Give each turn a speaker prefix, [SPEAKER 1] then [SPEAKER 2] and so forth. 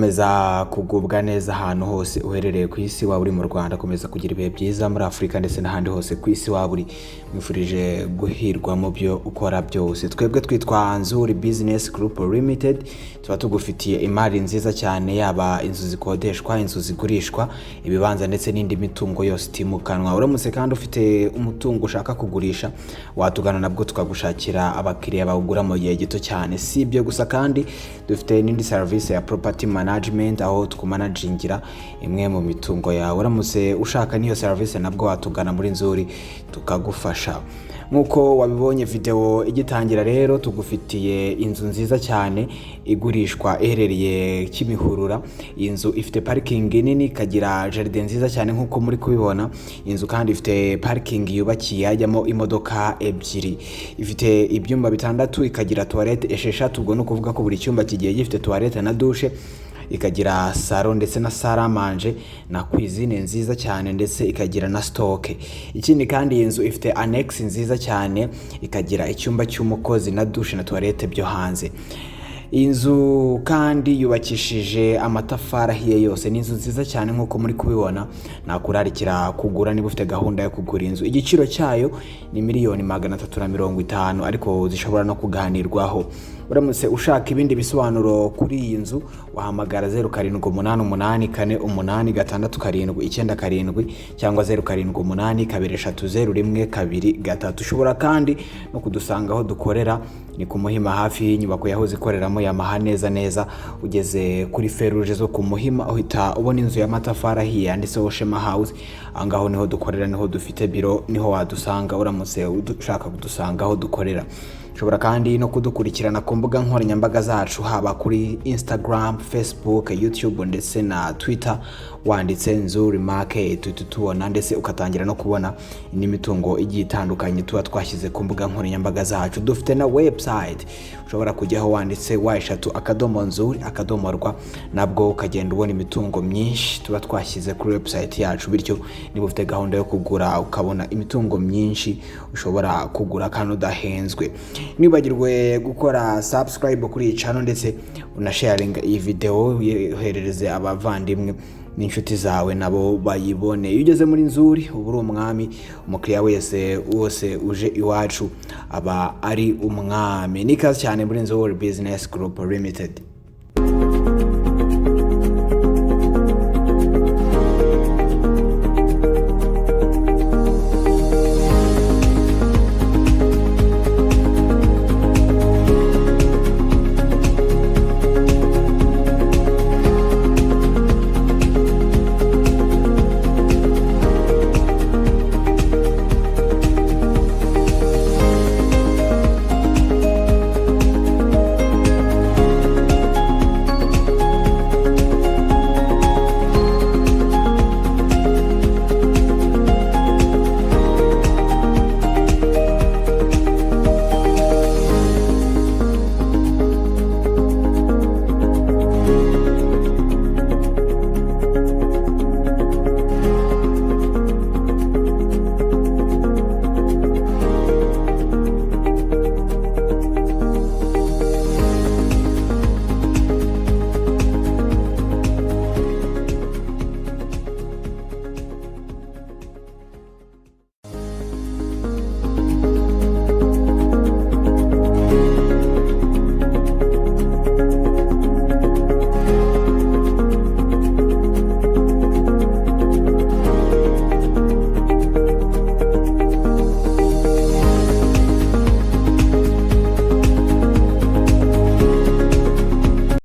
[SPEAKER 1] komeza kugubwa neza ahantu hose uherereye ku isi, waba uri mu Rwanda komeza kugira ibihe byiza, muri Afurika ndetse n'ahandi hose ku isi waba uri, mwifurije guhirwa mu byo ukora byose. Twebwe twitwa Nzuri Business Group Limited, tuba tugufitiye imari nziza cyane, yaba inzu zikodeshwa, inzu zigurishwa, ibibanza ndetse n'indi mitungo yose itimukanwa. Uramutse kandi ufite umutungo ushaka kugurisha, watugana nabwo tukagushakira abakiriya bawugura mu gihe gito cyane. Si ibyo gusa kandi dufite n'indi service ya property management, aho tukumanagingira imwe mu mitungo yawe. Uramutse ushaka niyo service nabwo watugana muri Nzuri tukagufasha. Nkuko wabibonye video igitangira rero, tugufitiye inzu nziza cyane igurishwa iherereye Kimihurura. Inzu ifite parking nini, kagira jardin nziza cyane nkuko muri kubibona. Inzu kandi ifite parking yubakiye hajyamo imodoka ebyiri, ifite ibyumba bitandatu, ikagira toilette esheshatu, ubwo no kuvuga ko buri cyumba kigiye gifite toilette na douche, ikagira salon ndetse na salle à manger na cuisine nziza cyane, ndetse ikagira na stock. Ikindi kandi iyi nzu ifite annex nziza cyane, ikagira icyumba cy'umukozi na douche na toilette byo hanze. Inzu kandi yubakishije amatafari ahiye yose, ni inzu nziza cyane nkuko muri kubibona. Nakurarikira kugura niba ufite gahunda yo kugura inzu. Igiciro cyayo ni 350,000,000, ariko zishobora no kuganirwaho. Uramutse ushaka ibindi bisobanuro kuri iyi nzu, wahamagara 0788488697 cyangwa 0782300123. Ushobora kandi no kudusanga aho dukorera, ni ku Muhima hafi y'inyubako yahoze ikoreramo Yamaha neza ugeze kuri feruje zo ku Muhima, uhita ubona inzu y'amatafari ahiye yanditseho Shema House. Angaho niho dukorera, niho dufite biro, niho wadusanga uramutse ushaka kudusanga aho dukorera. Ushobora kandi no kudukurikirana ku mbuga nkoranyambaga zacu, haba kuri Instagram, Facebook, YouTube ndetse na Twitter, wanditse Nzuri Market tubona, ndetse ukatangira no kubona n'imitungo igiye itandukanye tuba twashyize ku mbuga nkoranyambaga zacu. Dufite na website ushobora kujyaho wanditse wa3.nzuri.rw, nabwo ukagenda ubona imitungo myinshi tuba twashyize kuri website yacu. Bityo niba ufite gahunda yo kugura ukabona imitungo myinshi ushobora kugura kandi udahenzwe. Nibagirwe gukora subscribe kuri iyi channel, ndetse unasharing iyi video yoherereze abavandimwe n'inshuti zawe nabo bayibone. Iyo ugeze muri Nzuri uba uri umwami, umukiriya wose uje iwacu aba ari umwami. Nikaze cyane muri Nzuri Business Group Limited.